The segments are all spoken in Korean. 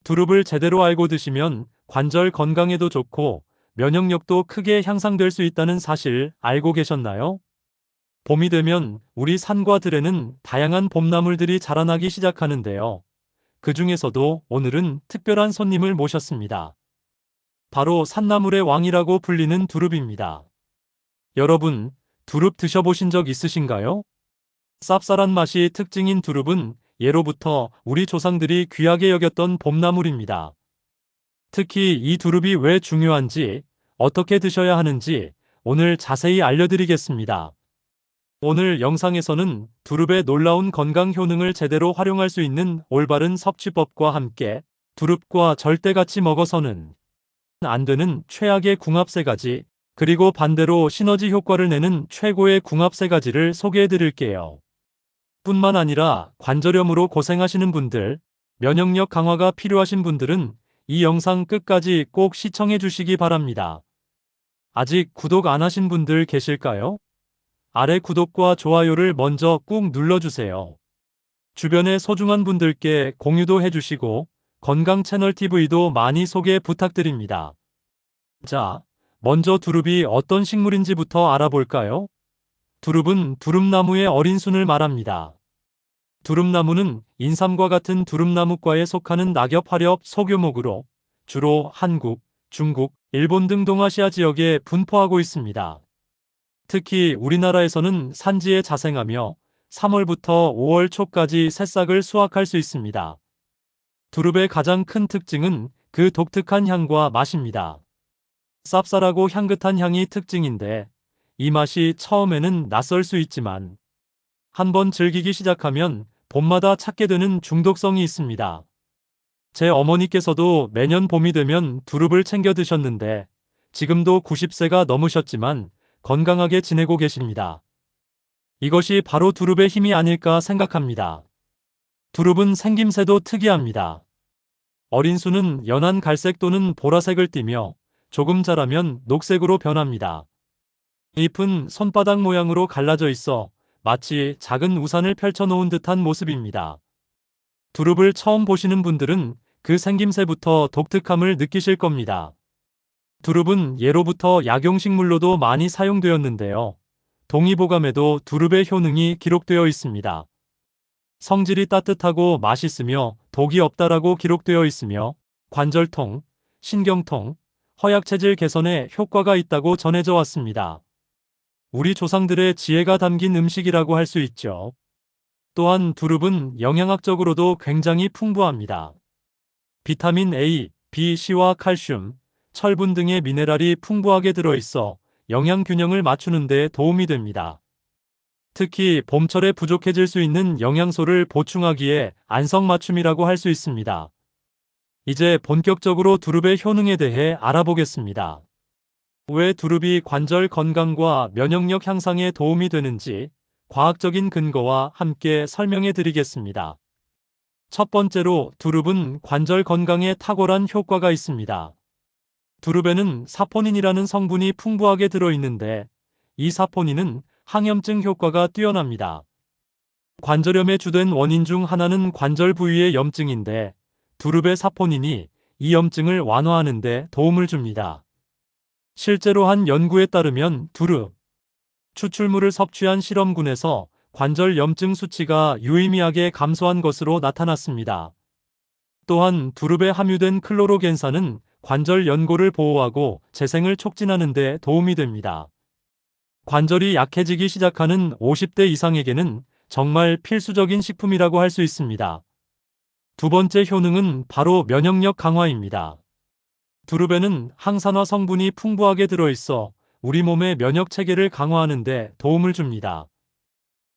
두릅을 제대로 알고 드시면 관절 건강에도 좋고 면역력도 크게 향상될 수 있다는 사실 알고 계셨나요? 봄이 되면 우리 산과 들에는 다양한 봄나물들이 자라나기 시작하는데요. 그 중에서도 오늘은 특별한 손님을 모셨습니다. 바로 산나물의 왕이라고 불리는 두릅입니다. 여러분, 두릅 드셔보신 적 있으신가요? 쌉쌀한 맛이 특징인 두릅은 예로부터 우리 조상들이 귀하게 여겼던 봄나물입니다. 특히 이 두릅이 왜 중요한지, 어떻게 드셔야 하는지 오늘 자세히 알려드리겠습니다. 오늘 영상에서는 두릅의 놀라운 건강 효능을 제대로 활용할 수 있는 올바른 섭취법과 함께 두릅과 절대같이 먹어서는 안 되는 최악의 궁합 3가지, 그리고 반대로 시너지 효과를 내는 최고의 궁합 3가지를 소개해 드릴게요. 뿐만 아니라 관절염으로 고생하시는 분들, 면역력 강화가 필요하신 분들은 이 영상 끝까지 꼭 시청해 주시기 바랍니다. 아직 구독 안 하신 분들 계실까요? 아래 구독과 좋아요를 먼저 꾹 눌러주세요. 주변의 소중한 분들께 공유도 해주시고 건강 채널 TV도 많이 소개 부탁드립니다. 자, 먼저 두릅이 어떤 식물인지부터 알아볼까요? 두릅은 두릅나무의 어린 순을 말합니다. 두릅나무는 인삼과 같은 두릅나무과에 속하는 낙엽 화렵 소규모으로 주로 한국, 중국, 일본 등 동아시아 지역에 분포하고 있습니다. 특히 우리나라에서는 산지에 자생하며 3월부터 5월 초까지 새싹을 수확할 수 있습니다. 두릅의 가장 큰 특징은 그 독특한 향과 맛입니다. 쌉쌀하고 향긋한 향이 특징인데 이 맛이 처음에는 낯설 수 있지만 한번 즐기기 시작하면 봄마다 찾게 되는 중독성이 있습니다. 제 어머니께서도 매년 봄이 되면 두릅을 챙겨 드셨는데 지금도 90세가 넘으셨지만 건강하게 지내고 계십니다. 이것이 바로 두릅의 힘이 아닐까 생각합니다. 두릅은 생김새도 특이합니다. 어린 순은 연한 갈색 또는 보라색을 띠며 조금 자라면 녹색으로 변합니다. 잎은 손바닥 모양으로 갈라져 있어 마치 작은 우산을 펼쳐놓은 듯한 모습입니다. 두릅을 처음 보시는 분들은 그 생김새부터 독특함을 느끼실 겁니다. 두릅은 예로부터 약용식물로도 많이 사용되었는데요. 동의보감에도 두릅의 효능이 기록되어 있습니다. 성질이 따뜻하고 맛있으며 독이 없다라고 기록되어 있으며 관절통, 신경통, 허약체질 개선에 효과가 있다고 전해져 왔습니다. 우리 조상들의 지혜가 담긴 음식이라고 할 수 있죠. 또한 두릅은 영양학적으로도 굉장히 풍부합니다. 비타민 A, B, C와 칼슘, 철분 등의 미네랄이 풍부하게 들어있어 영양 균형을 맞추는 데 도움이 됩니다. 특히 봄철에 부족해질 수 있는 영양소를 보충하기에 안성맞춤이라고 할 수 있습니다. 이제 본격적으로 두릅의 효능에 대해 알아보겠습니다. 왜 두릅이 관절 건강과 면역력 향상에 도움이 되는지 과학적인 근거와 함께 설명해 드리겠습니다. 첫 번째로 두릅은 관절 건강에 탁월한 효과가 있습니다. 두릅에는 사포닌이라는 성분이 풍부하게 들어있는데 이 사포닌은 항염증 효과가 뛰어납니다. 관절염의 주된 원인 중 하나는 관절 부위의 염증인데 두릅의 사포닌이 이 염증을 완화하는 데 도움을 줍니다. 실제로 한 연구에 따르면 두릅 추출물을 섭취한 실험군에서 관절 염증 수치가 유의미하게 감소한 것으로 나타났습니다. 또한 두릅에 함유된 클로로겐산은 관절 연골을 보호하고 재생을 촉진하는 데 도움이 됩니다. 관절이 약해지기 시작하는 50대 이상에게는 정말 필수적인 식품이라고 할 수 있습니다. 두 번째 효능은 바로 면역력 강화입니다. 두릅에는 항산화 성분이 풍부하게 들어있어 우리 몸의 면역 체계를 강화하는 데 도움을 줍니다.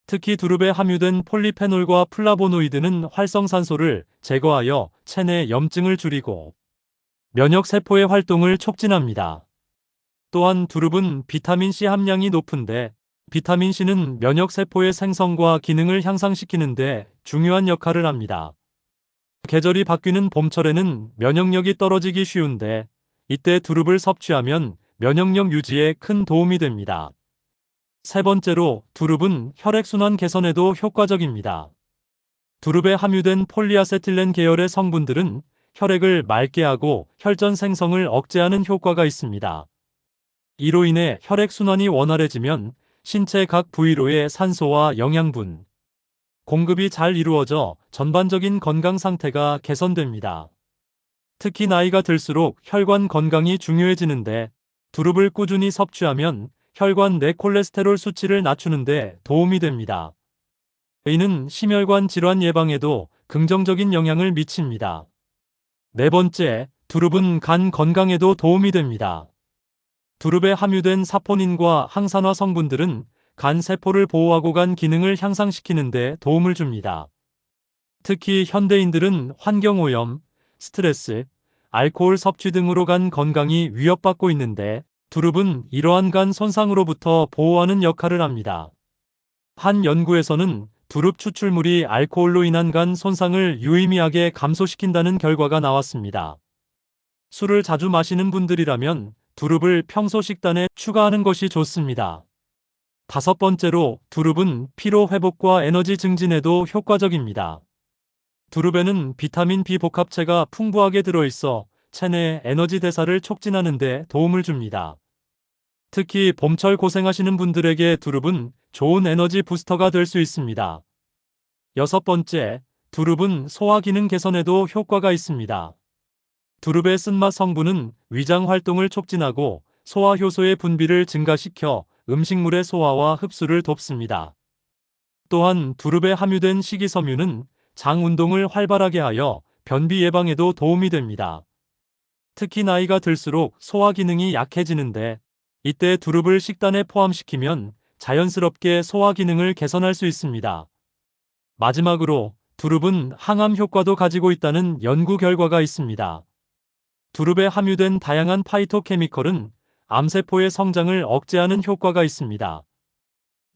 특히 두릅에 함유된 폴리페놀과 플라보노이드는 활성산소를 제거하여 체내 염증을 줄이고 면역 세포의 활동을 촉진합니다. 또한 두릅은 비타민C 함량이 높은데 비타민C는 면역 세포의 생성과 기능을 향상시키는 데 중요한 역할을 합니다. 계절이 바뀌는 봄철에는 면역력이 떨어지기 쉬운데 이때 두릅을 섭취하면 면역력 유지에 큰 도움이 됩니다. 세 번째로 두릅은 혈액순환 개선에도 효과적입니다. 두릅에 함유된 폴리아세틸렌 계열의 성분들은 혈액을 맑게 하고 혈전 생성을 억제하는 효과가 있습니다. 이로 인해 혈액순환이 원활해지면 신체 각 부위로의 산소와 영양분 공급이 잘 이루어져 전반적인 건강 상태가 개선됩니다. 특히 나이가 들수록 혈관 건강이 중요해지는데 두릅을 꾸준히 섭취하면 혈관 내 콜레스테롤 수치를 낮추는 데 도움이 됩니다. 이는 심혈관 질환 예방에도 긍정적인 영향을 미칩니다. 네 번째, 두릅은 간 건강에도 도움이 됩니다. 두릅에 함유된 사포닌과 항산화 성분들은 간 세포를 보호하고 간 기능을 향상시키는 데 도움을 줍니다. 특히 현대인들은 환경오염, 스트레스, 알코올 섭취 등으로 간 건강이 위협받고 있는데 두릅은 이러한 간 손상으로부터 보호하는 역할을 합니다. 한 연구에서는 두릅 추출물이 알코올로 인한 간 손상을 유의미하게 감소시킨다는 결과가 나왔습니다. 술을 자주 마시는 분들이라면 두릅을 평소 식단에 추가하는 것이 좋습니다. 다섯 번째로, 두릅은 피로 회복과 에너지 증진에도 효과적입니다. 두릅에는 비타민 B 복합체가 풍부하게 들어있어 체내 에너지 대사를 촉진하는 데 도움을 줍니다. 특히 봄철 고생하시는 분들에게 두릅은 좋은 에너지 부스터가 될 수 있습니다. 여섯 번째, 두릅은 소화 기능 개선에도 효과가 있습니다. 두릅의 쓴맛 성분은 위장 활동을 촉진하고 소화 효소의 분비를 증가시켜 음식물의 소화와 흡수를 돕습니다. 또한 두릅에 함유된 식이섬유는 장 운동을 활발하게 하여 변비 예방에도 도움이 됩니다. 특히 나이가 들수록 소화 기능이 약해지는데 이때 두릅을 식단에 포함시키면 자연스럽게 소화 기능을 개선할 수 있습니다. 마지막으로, 두릅은 항암 효과도 가지고 있다는 연구 결과가 있습니다. 두릅에 함유된 다양한 파이토케미컬은 암세포의 성장을 억제하는 효과가 있습니다.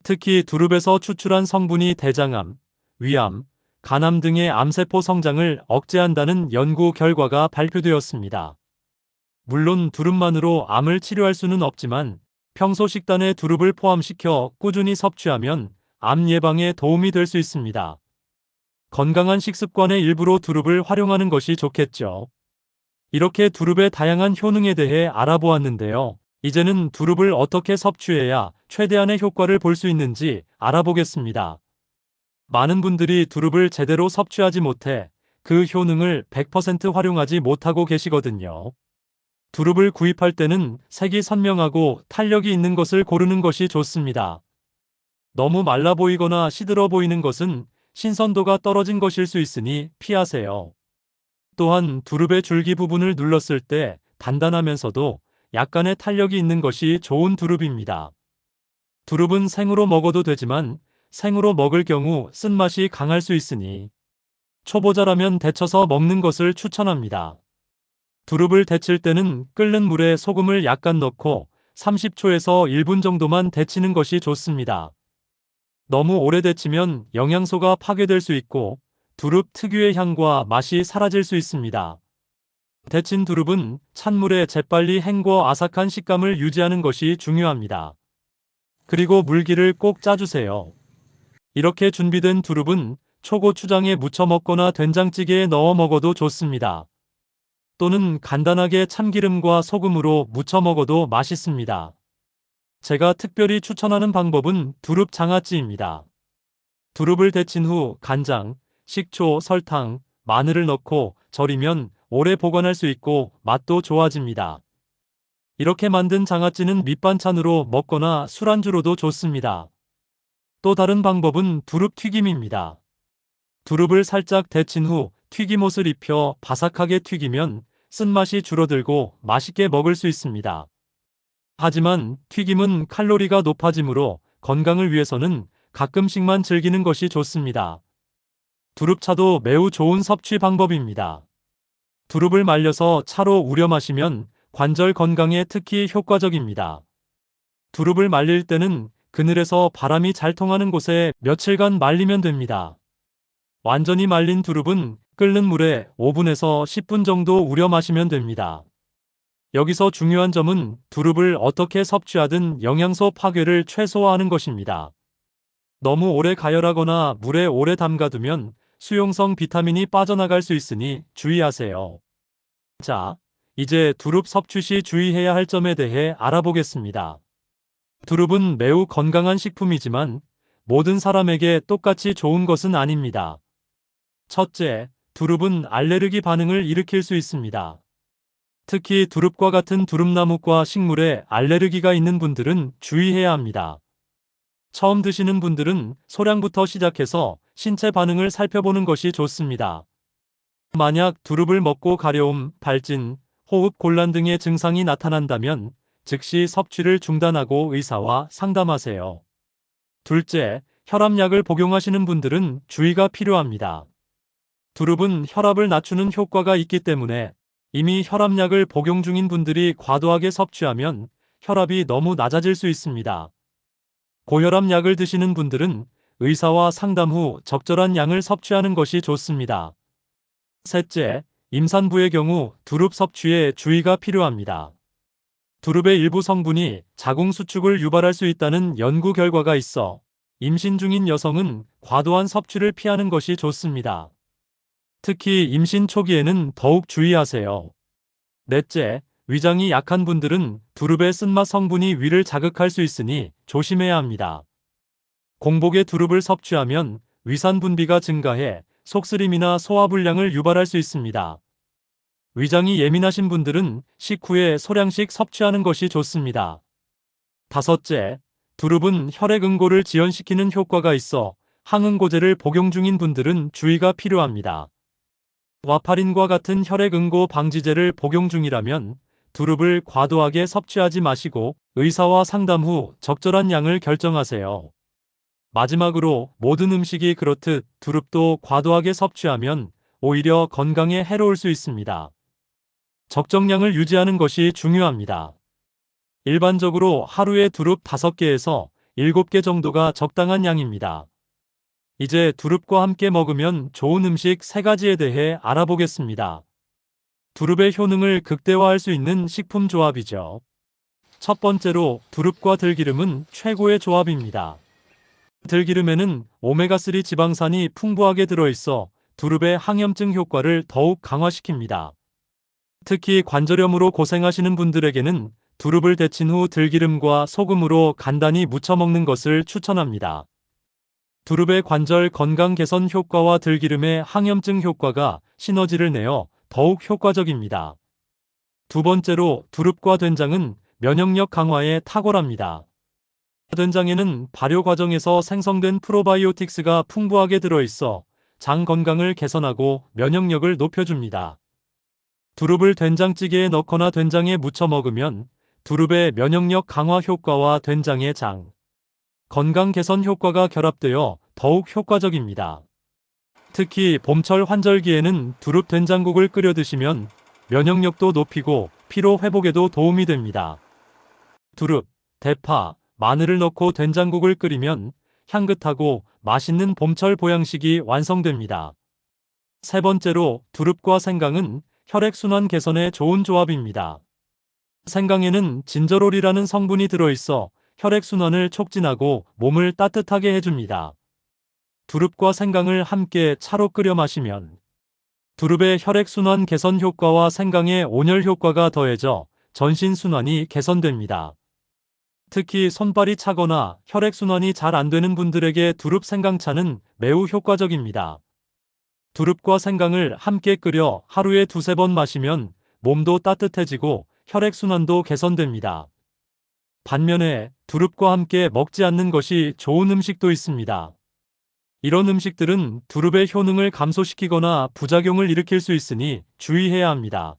특히 두릅에서 추출한 성분이 대장암, 위암, 간암 등의 암세포 성장을 억제한다는 연구 결과가 발표되었습니다. 물론 두릅만으로 암을 치료할 수는 없지만 평소 식단에 두릅을 포함시켜 꾸준히 섭취하면 암 예방에 도움이 될 수 있습니다. 건강한 식습관의 일부로 두릅을 활용하는 것이 좋겠죠. 이렇게 두릅의 다양한 효능에 대해 알아보았는데요. 이제는 두릅을 어떻게 섭취해야 최대한의 효과를 볼 수 있는지 알아보겠습니다. 많은 분들이 두릅을 제대로 섭취하지 못해 그 효능을 100% 활용하지 못하고 계시거든요. 두릅을 구입할 때는 색이 선명하고 탄력이 있는 것을 고르는 것이 좋습니다. 너무 말라 보이거나 시들어 보이는 것은 신선도가 떨어진 것일 수 있으니 피하세요. 또한 두릅의 줄기 부분을 눌렀을 때 단단하면서도 약간의 탄력이 있는 것이 좋은 두릅입니다. 두릅은 생으로 먹어도 되지만 생으로 먹을 경우 쓴맛이 강할 수 있으니 초보자라면 데쳐서 먹는 것을 추천합니다. 두릅을 데칠 때는 끓는 물에 소금을 약간 넣고 30초에서 1분 정도만 데치는 것이 좋습니다. 너무 오래 데치면 영양소가 파괴될 수 있고 두릅 특유의 향과 맛이 사라질 수 있습니다. 데친 두릅은 찬물에 재빨리 헹궈 아삭한 식감을 유지하는 것이 중요합니다. 그리고 물기를 꼭 짜주세요. 이렇게 준비된 두릅은 초고추장에 무쳐 먹거나 된장찌개에 넣어 먹어도 좋습니다. 또는 간단하게 참기름과 소금으로 무쳐 먹어도 맛있습니다. 제가 특별히 추천하는 방법은 두릅 장아찌입니다. 두릅을 데친 후 간장, 식초, 설탕, 마늘을 넣고 절이면 오래 보관할 수 있고 맛도 좋아집니다. 이렇게 만든 장아찌는 밑반찬으로 먹거나 술안주로도 좋습니다. 또 다른 방법은 두릅 튀김입니다. 두릅을 살짝 데친 후 튀김옷을 입혀 바삭하게 튀기면 쓴맛이 줄어들고 맛있게 먹을 수 있습니다. 하지만 튀김은 칼로리가 높아지므로 건강을 위해서는 가끔씩만 즐기는 것이 좋습니다. 두릅차도 매우 좋은 섭취 방법입니다. 두릅을 말려서 차로 우려 마시면 관절 건강에 특히 효과적입니다. 두릅을 말릴 때는 그늘에서 바람이 잘 통하는 곳에 며칠간 말리면 됩니다. 완전히 말린 두릅은 끓는 물에 5분에서 10분 정도 우려 마시면 됩니다. 여기서 중요한 점은 두릅을 어떻게 섭취하든 영양소 파괴를 최소화하는 것입니다. 너무 오래 가열하거나 물에 오래 담가두면 수용성 비타민이 빠져나갈 수 있으니 주의하세요. 자, 이제 두릅 섭취 시 주의해야 할 점에 대해 알아보겠습니다. 두릅은 매우 건강한 식품이지만 모든 사람에게 똑같이 좋은 것은 아닙니다. 첫째, 두릅은 알레르기 반응을 일으킬 수 있습니다. 특히 두릅과 같은 두릅나무과 식물에 알레르기가 있는 분들은 주의해야 합니다. 처음 드시는 분들은 소량부터 시작해서 신체 반응을 살펴보는 것이 좋습니다. 만약 두릅을 먹고 가려움, 발진, 호흡 곤란 등의 증상이 나타난다면 즉시 섭취를 중단하고 의사와 상담하세요. 둘째, 혈압약을 복용하시는 분들은 주의가 필요합니다. 두릅은 혈압을 낮추는 효과가 있기 때문에 이미 혈압약을 복용 중인 분들이 과도하게 섭취하면 혈압이 너무 낮아질 수 있습니다. 고혈압 약을 드시는 분들은 의사와 상담 후 적절한 양을 섭취하는 것이 좋습니다. 셋째, 임산부의 경우 두릅 섭취에 주의가 필요합니다. 두릅의 일부 성분이 자궁 수축을 유발할 수 있다는 연구 결과가 있어 임신 중인 여성은 과도한 섭취를 피하는 것이 좋습니다. 특히 임신 초기에는 더욱 주의하세요. 넷째, 위장이 약한 분들은 두릅의 쓴맛 성분이 위를 자극할 수 있으니 조심해야 합니다. 공복에 두릅을 섭취하면 위산 분비가 증가해 속쓰림이나 소화불량을 유발할 수 있습니다. 위장이 예민하신 분들은 식후에 소량씩 섭취하는 것이 좋습니다. 다섯째, 두릅은 혈액 응고를 지연시키는 효과가 있어 항응고제를 복용 중인 분들은 주의가 필요합니다. 와파린과 같은 혈액 응고 방지제를 복용 중이라면 두릅을 과도하게 섭취하지 마시고 의사와 상담 후 적절한 양을 결정하세요. 마지막으로 모든 음식이 그렇듯 두릅도 과도하게 섭취하면 오히려 건강에 해로울 수 있습니다. 적정량을 유지하는 것이 중요합니다. 일반적으로 하루에 두릅 5개에서 7개 정도가 적당한 양입니다. 이제 두릅과 함께 먹으면 좋은 음식 3가지에 대해 알아보겠습니다. 두릅의 효능을 극대화할 수 있는 식품 조합이죠. 첫 번째로 두릅과 들기름은 최고의 조합입니다. 들기름에는 오메가3 지방산이 풍부하게 들어있어 두릅의 항염증 효과를 더욱 강화시킵니다. 특히 관절염으로 고생하시는 분들에게는 두릅을 데친 후 들기름과 소금으로 간단히 무쳐 먹는 것을 추천합니다. 두릅의 관절 건강 개선 효과와 들기름의 항염증 효과가 시너지를 내어 더욱 효과적입니다. 두 번째로 두릅과 된장은 면역력 강화에 탁월합니다. 된장에는 발효 과정에서 생성된 프로바이오틱스가 풍부하게 들어있어 장 건강을 개선하고 면역력을 높여줍니다. 두릅을 된장찌개에 넣거나 된장에 무쳐 먹으면 두릅의 면역력 강화 효과와 된장의 장 건강 개선 효과가 결합되어 더욱 효과적입니다. 특히 봄철 환절기에는 두릅 된장국을 끓여 드시면 면역력도 높이고 피로 회복에도 도움이 됩니다. 두릅, 대파, 마늘을 넣고 된장국을 끓이면 향긋하고 맛있는 봄철 보양식이 완성됩니다. 세 번째로 두릅과 생강은 혈액순환 개선에 좋은 조합입니다. 생강에는 진저롤이라는 성분이 들어있어 혈액순환을 촉진하고 몸을 따뜻하게 해줍니다. 두릅과 생강을 함께 차로 끓여 마시면 두릅의 혈액순환 개선 효과와 생강의 온열 효과가 더해져 전신순환이 개선됩니다. 특히 손발이 차거나 혈액순환이 잘 안 되는 분들에게 두릅 생강차는 매우 효과적입니다. 두릅과 생강을 함께 끓여 하루에 2~3번 마시면 몸도 따뜻해지고 혈액순환도 개선됩니다. 반면에 두릅과 함께 먹지 않는 것이 좋은 음식도 있습니다. 이런 음식들은 두릅의 효능을 감소시키거나 부작용을 일으킬 수 있으니 주의해야 합니다.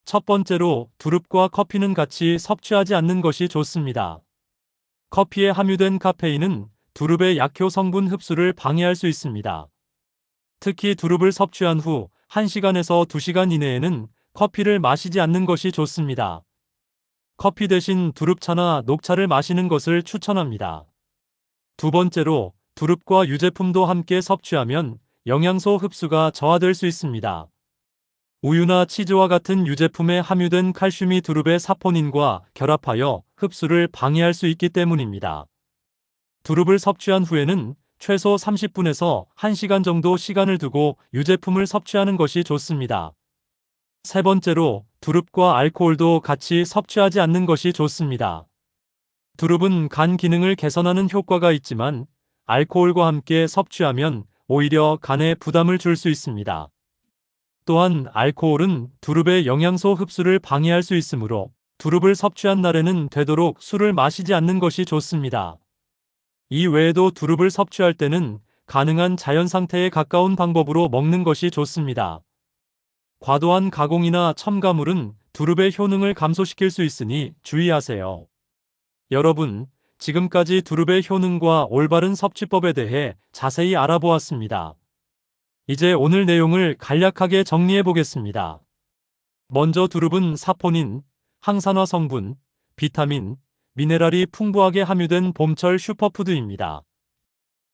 첫 번째로 두릅과 커피는 같이 섭취하지 않는 것이 좋습니다. 커피에 함유된 카페인은 두릅의 약효 성분 흡수를 방해할 수 있습니다. 특히 두릅을 섭취한 후 1시간에서 2시간 이내에는 커피를 마시지 않는 것이 좋습니다. 커피 대신 두릅차나 녹차를 마시는 것을 추천합니다. 두 번째로 두릅과 유제품도 함께 섭취하면 영양소 흡수가 저하될 수 있습니다. 우유나 치즈와 같은 유제품에 함유된 칼슘이 두릅의 사포닌과 결합하여 흡수를 방해할 수 있기 때문입니다. 두릅을 섭취한 후에는 최소 30분에서 1시간 정도 시간을 두고 유제품을 섭취하는 것이 좋습니다. 세 번째로 두릅과 알코올도 같이 섭취하지 않는 것이 좋습니다. 두릅은 간 기능을 개선하는 효과가 있지만 알코올과 함께 섭취하면 오히려 간에 부담을 줄 수 있습니다. 또한 알코올은 두릅의 영양소 흡수를 방해할 수 있으므로 두릅을 섭취한 날에는 되도록 술을 마시지 않는 것이 좋습니다. 이 외에도 두릅을 섭취할 때는 가능한 자연 상태에 가까운 방법으로 먹는 것이 좋습니다. 과도한 가공이나 첨가물은 두릅의 효능을 감소시킬 수 있으니 주의하세요. 여러분, 지금까지 두릅의 효능과 올바른 섭취법에 대해 자세히 알아보았습니다. 이제 오늘 내용을 간략하게 정리해 보겠습니다. 먼저 두릅은 사포닌, 항산화 성분, 비타민, 미네랄이 풍부하게 함유된 봄철 슈퍼푸드입니다.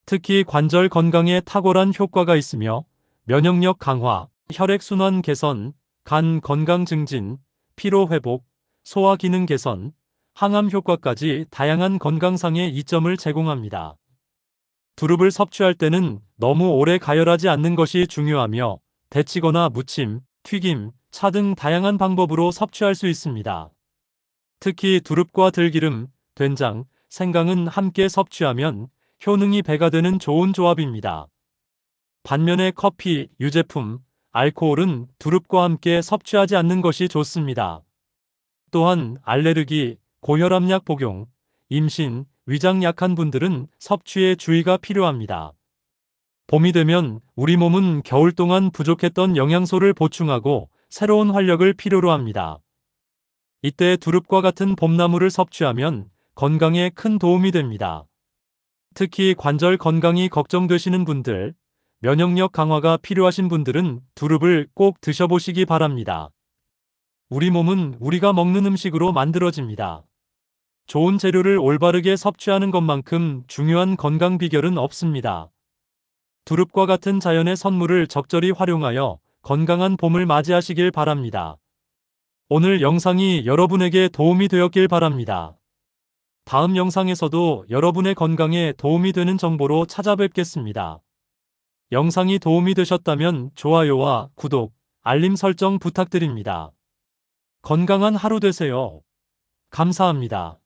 특히 관절 건강에 탁월한 효과가 있으며 면역력 강화, 혈액순환 개선, 간 건강 증진, 피로 회복, 소화 기능 개선, 항암 효과까지 다양한 건강상의 이점을 제공합니다. 두릅을 섭취할 때는 너무 오래 가열하지 않는 것이 중요하며 데치거나 무침, 튀김, 차 등 다양한 방법으로 섭취할 수 있습니다. 특히 두릅과 들기름, 된장, 생강은 함께 섭취하면 효능이 배가 되는 좋은 조합입니다. 반면에 커피, 유제품, 알코올은 두릅과 함께 섭취하지 않는 것이 좋습니다. 또한 알레르기, 고혈압약 복용, 임신, 위장 약한 분들은 섭취에 주의가 필요합니다. 봄이 되면 우리 몸은 겨울 동안 부족했던 영양소를 보충하고 새로운 활력을 필요로 합니다. 이때 두릅과 같은 봄나물을 섭취하면 건강에 큰 도움이 됩니다. 특히 관절 건강이 걱정되시는 분들, 면역력 강화가 필요하신 분들은 두릅을 꼭 드셔보시기 바랍니다. 우리 몸은 우리가 먹는 음식으로 만들어집니다. 좋은 재료를 올바르게 섭취하는 것만큼 중요한 건강 비결은 없습니다. 두릅과 같은 자연의 선물을 적절히 활용하여 건강한 봄을 맞이하시길 바랍니다. 오늘 영상이 여러분에게 도움이 되었길 바랍니다. 다음 영상에서도 여러분의 건강에 도움이 되는 정보로 찾아뵙겠습니다. 영상이 도움이 되셨다면 좋아요와 구독, 알림 설정 부탁드립니다. 건강한 하루 되세요. 감사합니다.